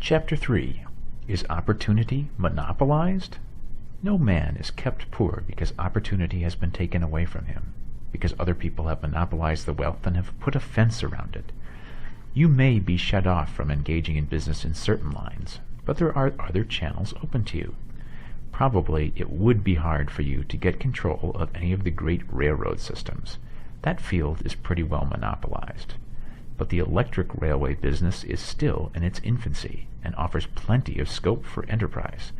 Chapter 3. Is opportunity monopolized? No man is kept poor because opportunity has been taken away from him, because other people have monopolized the wealth and have put a fence around it. You may be shut off from engaging in business in certain lines, but there are other channels open to you. Probably it would be hard for you to get control of any of the great railroad systems. That field is pretty well monopolized. But the electric railway business is still in its infancy and offers plenty of scope for enterprise,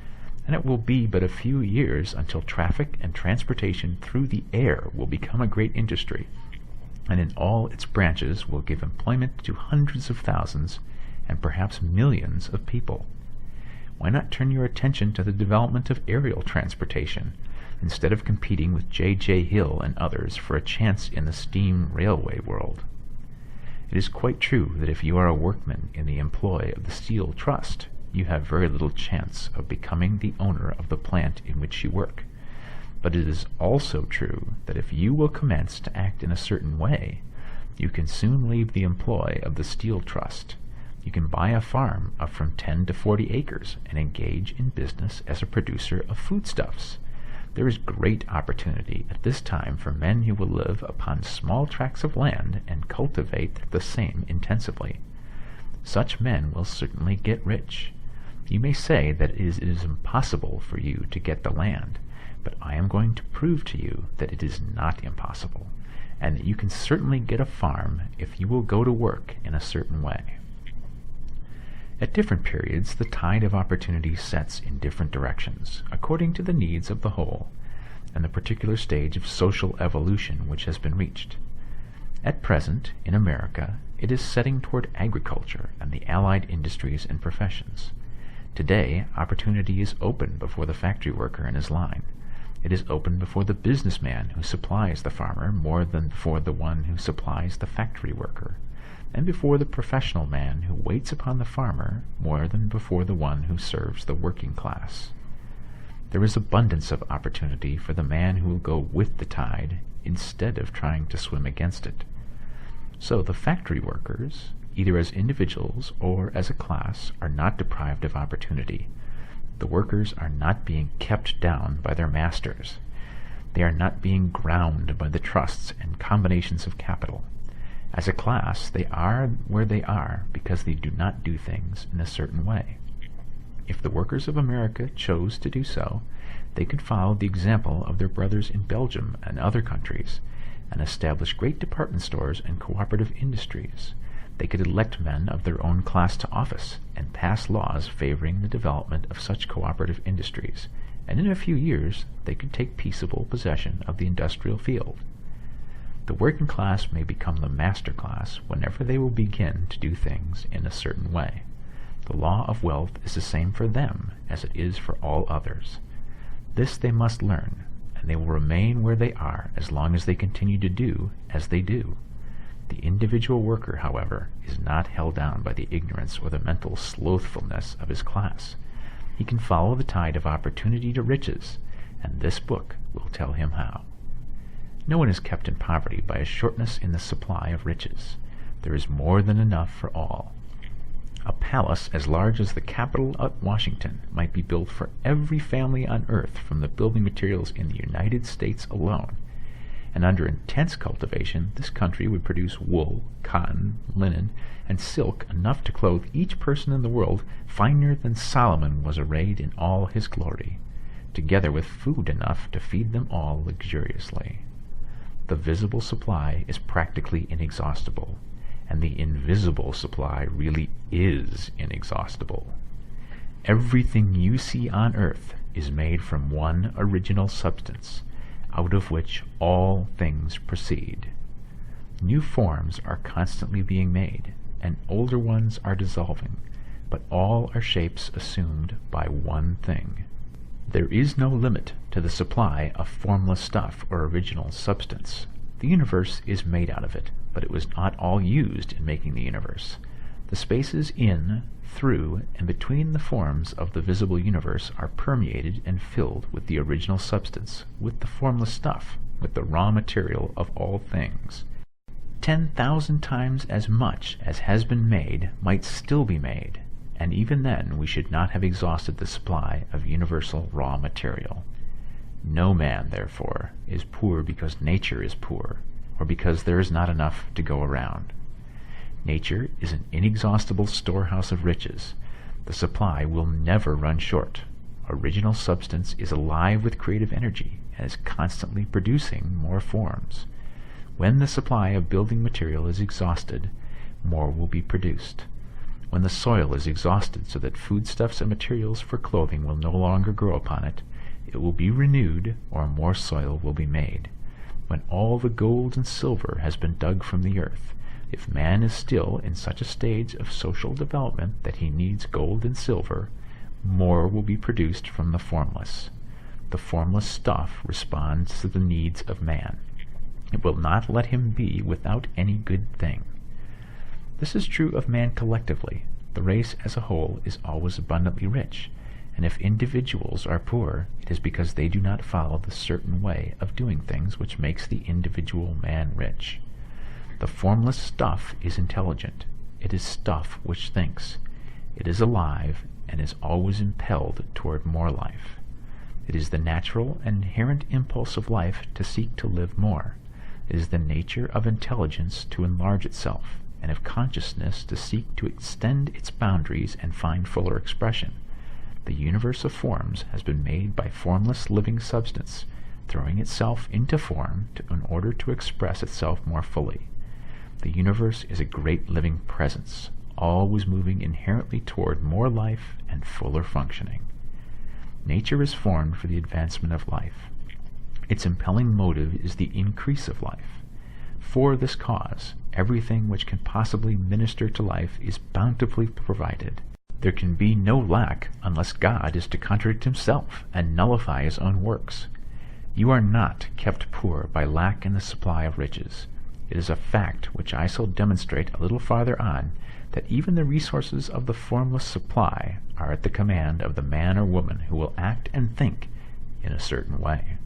and it will be but a few years until traffic and transportation through the air will become a great industry, and in all its branches will give employment to hundreds of thousands and perhaps millions of people. Why not turn your attention to the development of aerial transportation, instead of competing with J.J. Hill and others for a chance in the steam railway world? It is quite true that if you are a workman in the employ of the Steel Trust, you have very little chance of becoming the owner of the plant in which you work. But it is also true that if you will commence to act in a certain way, you can soon leave the employ of the Steel Trust. You can buy a farm of from 10 to 40 acres and engage in business as a producer of foodstuffs. There is great opportunity at this time for men who will live upon small tracts of land and cultivate the same intensively. Such men will certainly get rich. You may say that it is impossible for you to get the land, but I am going to prove to you that it is not impossible, and that you can certainly get a farm if you will go to work in a certain way. At different periods, the tide of opportunity sets in different directions, according to the needs of the whole, and the particular stage of social evolution which has been reached. At present, in America, it is setting toward agriculture and the allied industries and professions. Today, opportunity is open before the factory worker and his line. It is open before the businessman who supplies the farmer more than before the one who supplies the factory worker, and before the professional man who waits upon the farmer more than before the one who serves the working class. There is abundance of opportunity for the man who will go with the tide instead of trying to swim against it. So the factory workers, either as individuals or as a class, are not deprived of opportunity. The workers are not being kept down by their masters. They are not being ground by the trusts and combinations of capital. As a class, they are where they are because they do not do things in a certain way. If the workers of America chose to do so, they could follow the example of their brothers in Belgium and other countries, and establish great department stores and cooperative industries. They could elect men of their own class to office and pass laws favoring the development of such cooperative industries, and in a few years they could take peaceable possession of the industrial field. The working class may become the master class whenever they will begin to do things in a certain way. The law of wealth is the same for them as it is for all others. This they must learn, and they will remain where they are as long as they continue to do as they do. The individual worker, however, is not held down by the ignorance or the mental slothfulness of his class. He can follow the tide of opportunity to riches, and this book will tell him how. No one is kept in poverty by a shortness in the supply of riches. There is more than enough for all. A palace as large as the Capitol at Washington might be built for every family on earth from the building materials in the United States alone, and under intense cultivation this country would produce wool, cotton, linen, and silk enough to clothe each person in the world finer than Solomon was arrayed in all his glory, together with food enough to feed them all luxuriously. The visible supply is practically inexhaustible, and the invisible supply really is inexhaustible. Everything you see on earth is made from one original substance, out of which all things proceed. New forms are constantly being made, and older ones are dissolving, but all are shapes assumed by one thing. There is no limit to the supply of formless stuff or original substance. The universe is made out of it, but it was not all used in making the universe. The spaces in, through, and between the forms of the visible universe are permeated and filled with the original substance, with the formless stuff, with the raw material of all things. 10,000 times as much as has been made might still be made, and even then we should not have exhausted the supply of universal raw material. No man, therefore, is poor because nature is poor, or because there is not enough to go around. Nature is an inexhaustible storehouse of riches. The supply will never run short. Original substance is alive with creative energy and is constantly producing more forms. When the supply of building material is exhausted, more will be produced. When the soil is exhausted so that foodstuffs and materials for clothing will no longer grow upon it, it will be renewed, or more soil will be made. When all the gold and silver has been dug from the earth, if man is still in such a stage of social development that he needs gold and silver, more will be produced from the formless. The formless stuff responds to the needs of man. It will not let him be without any good thing. This is true of man collectively. The race as a whole is always abundantly rich, and if individuals are poor, it is because they do not follow the certain way of doing things which makes the individual man rich. The formless stuff is intelligent. It is stuff which thinks. It is alive and is always impelled toward more life. It is the natural and inherent impulse of life to seek to live more. It is the nature of intelligence to enlarge itself, and of consciousness to seek to extend its boundaries and find fuller expression. The universe of forms has been made by formless living substance, throwing itself into form in order to express itself more fully. The universe is a great living presence, always moving inherently toward more life and fuller functioning. Nature is formed for the advancement of life. Its impelling motive is the increase of life. For this cause, everything which can possibly minister to life is bountifully provided. There can be no lack unless God is to contradict himself and nullify his own works. You are not kept poor by lack in the supply of riches. It is a fact which I shall demonstrate a little farther on, that even the resources of the formless supply are at the command of the man or woman who will act and think in a certain way.